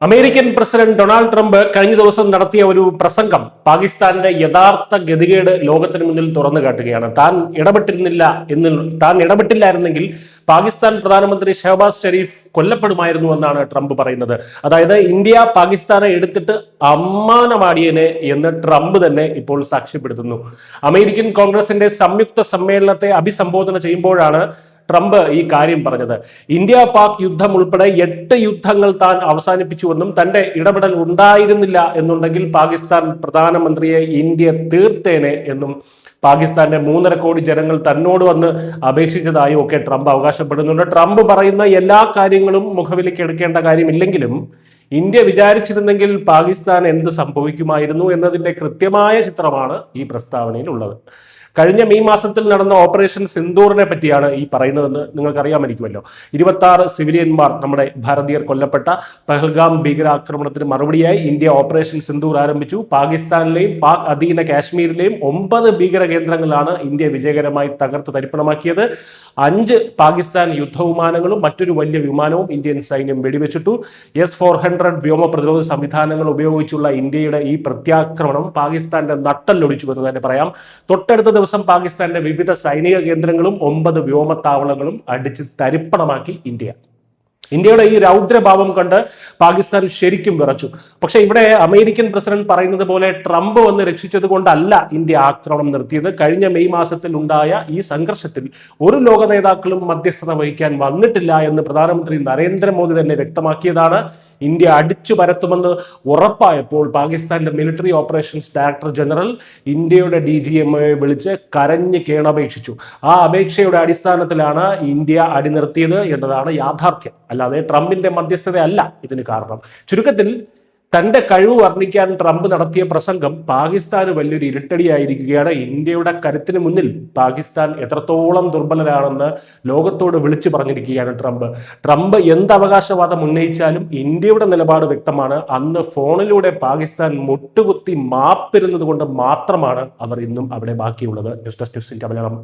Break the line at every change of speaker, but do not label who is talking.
American president Donald Trump കഴിഞ്ഞ ദിവസം നടത്തിയ ഒരു പ്രസംഗം പാകിസ്ഥാന്റെ യഥാർത്ഥ ഗതികേട് ലോകത്തിന് മുന്നിൽ തുറന്നു കാട്ടുകയാണ്. താൻ ഇടപെട്ടില്ലായിരുന്നെങ്കിൽ പാകിസ്ഥാൻ പ്രധാനമന്ത്രി ഷഹബാസ് ഷെരീഫ് കൊല്ലപ്പെടുമായിരുന്നു എന്നാണ് ട്രംപ് പറയുന്നത്. അതായത് ഇന്ത്യ പാകിസ്ഥാനെ എടുത്തിട്ട് അമ്മാനമാടിയനെ എന്ന് ട്രംപ് തന്നെ ഇപ്പോൾ സാക്ഷ്യപ്പെടുത്തുന്നു. അമേരിക്കൻ കോൺഗ്രസിന്റെ സംയുക്ത സമ്മേളനത്തെ അഭിസംബോധന ചെയ്യുമ്പോഴാണ് ട്രംപ് ഈ കാര്യം പറഞ്ഞത്. ഇന്ത്യ പാക് യുദ്ധം ഉൾപ്പെടെ 8 യുദ്ധങ്ങൾ താൻ അവസാനിപ്പിച്ചുവെന്നും തന്റെ ഇടപെടൽ ഉണ്ടായിരുന്നില്ല എന്നുണ്ടെങ്കിൽ പാകിസ്ഥാൻ പ്രധാനമന്ത്രിയെ ഇന്ത്യ തീർത്തേനെ എന്നും പാകിസ്ഥാന്റെ 3.5 കോടി ജനങ്ങൾ തന്നോട് വന്ന് അപേക്ഷിച്ചതായും ഒക്കെ ട്രംപ് അവകാശപ്പെടുന്നുണ്ട്. ട്രംപ് പറയുന്ന എല്ലാ കാര്യങ്ങളും മുഖവിലേക്ക് എടുക്കേണ്ട കാര്യമില്ലെങ്കിലും ഇന്ത്യ വിചാരിച്ചിരുന്നെങ്കിൽ പാകിസ്ഥാൻ എന്ത് സംഭവിക്കുമായിരുന്നു എന്നതിന്റെ കൃത്യമായ ചിത്രമാണ് ഈ പ്രസ്താവനയിൽ ഉള്ളത്. കഴിഞ്ഞ മെയ് മാസത്തിൽ നടന്ന ഓപ്പറേഷൻ സിന്ദൂറിനെ പറ്റിയാണ് ഈ പറയുന്നതെന്ന് നിങ്ങൾക്കറിയാമായിരിക്കുമല്ലോ. 26 സിവിലിയന്മാർ, നമ്മുടെ ഭാരതീയർ കൊല്ലപ്പെട്ട പഹൽഗാം ഭീകരാക്രമണത്തിന് മറുപടിയായി ഇന്ത്യ ഓപ്പറേഷൻ സിന്ദൂർ ആരംഭിച്ചു. പാകിസ്ഥാനിലെയും പാക് അധീന കാശ്മീരിലെയും 9 ഭീകര കേന്ദ്രങ്ങളാണ് ഇന്ത്യ വിജയകരമായി തകർത്ത് തരിപ്പണമാക്കിയത്. 5 പാകിസ്ഥാൻ യുദ്ധവിമാനങ്ങളും മറ്റൊരു വലിയ വിമാനവും ഇന്ത്യൻ സൈന്യം വെടിവെച്ചിട്ടു. S-400 വ്യോമ പ്രതിരോധ സംവിധാനങ്ങൾ ഉപയോഗിച്ചുള്ള ഇന്ത്യയുടെ ഈ പ്രത്യാക്രമണം പാകിസ്ഥാന്റെ നട്ടല്ലൊടിച്ചു എന്ന് തന്നെ പറയാം. തൊട്ടടുത്ത ദിവസം പാകിസ്ഥാന്റെ വിവിധ സൈനിക കേന്ദ്രങ്ങളും 9 വ്യോമത്താവളങ്ങളും അടിച്ച് തരിപ്പണമാക്കി ഇന്ത്യയുടെ ഈ രൗദ്രഭാവം കണ്ട് പാകിസ്ഥാൻ ശരിക്കും വിറച്ചു. പക്ഷെ ഇവിടെ അമേരിക്കൻ പ്രസിഡന്റ് പറയുന്നത് പോലെ ട്രംപ് വന്ന് രക്ഷിച്ചത് കൊണ്ടല്ല ഇന്ത്യ ആക്രമണം നിർത്തിയത്. കഴിഞ്ഞ മെയ് മാസത്തിൽ ഉണ്ടായ ഈ സംഘർഷത്തിൽ ഒരു ലോക നേതാക്കളും മധ്യസ്ഥത വഹിക്കാൻ വന്നിട്ടില്ല എന്ന് പ്രധാനമന്ത്രി നരേന്ദ്രമോദി തന്നെ വ്യക്തമാക്കിയതാണ്. ഇന്ത്യ അടിച്ചു പരത്തുമെന്ന് ഉറപ്പായപ്പോൾ പാകിസ്ഥാന്റെ മിലിറ്ററി ഓപ്പറേഷൻസ് ഡയറക്ടർ ജനറൽ ഇന്ത്യയുടെ DGMOയെ വിളിച്ച് കരഞ്ഞ് കേണപേക്ഷിച്ചു. ആ അപേക്ഷയുടെ അടിസ്ഥാനത്തിലാണ് ഇന്ത്യ അടിനിർത്തിയത് എന്നതാണ് യാഥാർത്ഥ്യം. അല്ലാതെ ട്രംപിന്റെ മധ്യസ്ഥതയല്ല ഇതിന് കാരണം. ചുരുക്കത്തിൽ തന്റെ കഴിവ് വർണ്ണിക്കാൻ ട്രംപ് നടത്തിയ പ്രസംഗം പാകിസ്ഥാന് വലിയൊരു ഇരുട്ടടിയായിരിക്കുകയാണ്. ഇന്ത്യയുടെ കരുത്തിന് മുന്നിൽ പാകിസ്ഥാൻ എത്രത്തോളം ദുർബലരാണെന്ന് ലോകത്തോട് വിളിച്ചു പറഞ്ഞിരിക്കുകയാണ് ട്രംപ് എന്ത് അവകാശവാദം ഉന്നയിച്ചാലും ഇന്ത്യയുടെ നിലപാട് വ്യക്തമാണ്. അന്ന് ഫോണിലൂടെ പാകിസ്ഥാൻ മുട്ടുകുത്തി മാപ്പിരുന്നത് കൊണ്ട് മാത്രമാണ് അവർ ഇന്നും അവിടെ ബാക്കിയുള്ളത്. News desk news India Malayalam.